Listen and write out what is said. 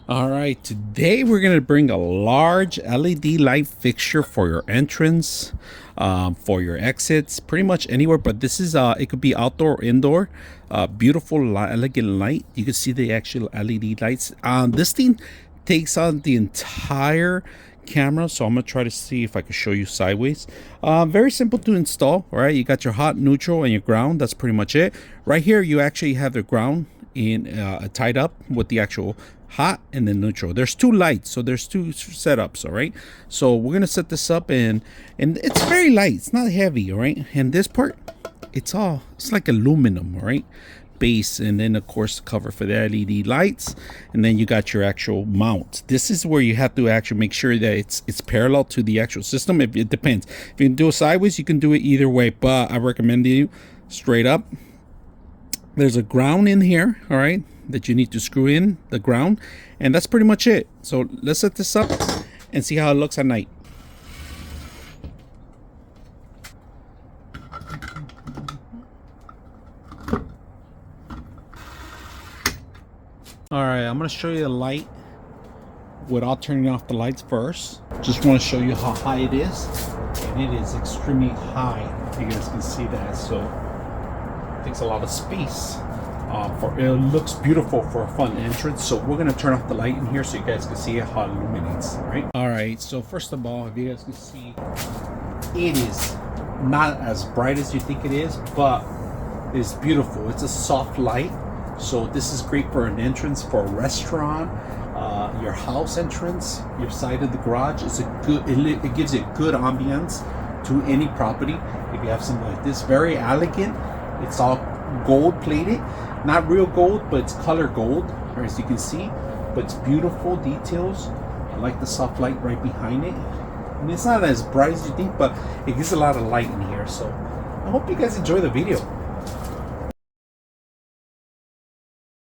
All right, today we're gonna bring a large LED light fixture for your entrance, for your exits, pretty much anywhere. But this is it could be outdoor or indoor. Beautiful, elegant light. You can see the actual LED lights. This thing takes on the entire camera, so I'm gonna try to see if I can show you sideways. Very simple to install. All right, you got your hot, neutral, and your ground. That's pretty much it. Right here, you actually have the ground in tied up with the actual hot and then neutral. There's two lights, so there's two setups. All right, so we're gonna set this up, and it's very light, it's not heavy. All right, and this part, it's like aluminum. All right, base, and then of course the cover for the LED lights, and then you got your actual mount. This is where you have to actually make sure that it's parallel to the actual system. It depends. If you can do it sideways, you can do it either way, but I recommend you straight up. There's a ground in here, all right, that you need to screw in the ground, and that's pretty much it. So let's set this up and see how it looks at night. All right, I'm gonna show you the light without turning off the lights first. Just want to show you how high it is, and it is extremely high. You guys can see that. So takes a lot of space. It looks beautiful for a fun entrance. So we're gonna turn off the light in here so you guys can see how it illuminates. All right. So first of all, if you guys can see, it is not as bright as you think it is, but it's beautiful. It's a soft light. So this is great for an entrance for a restaurant, your house entrance, your side of the garage. It's a good. It gives you a good ambience to any property. If you have something like this, very elegant. It's all gold plated, not real gold, but it's color gold, as you can see. But it's beautiful details. I like the soft light right behind it, and it's not as bright as you think, but it gives a lot of light in here. So I hope you guys enjoy the video.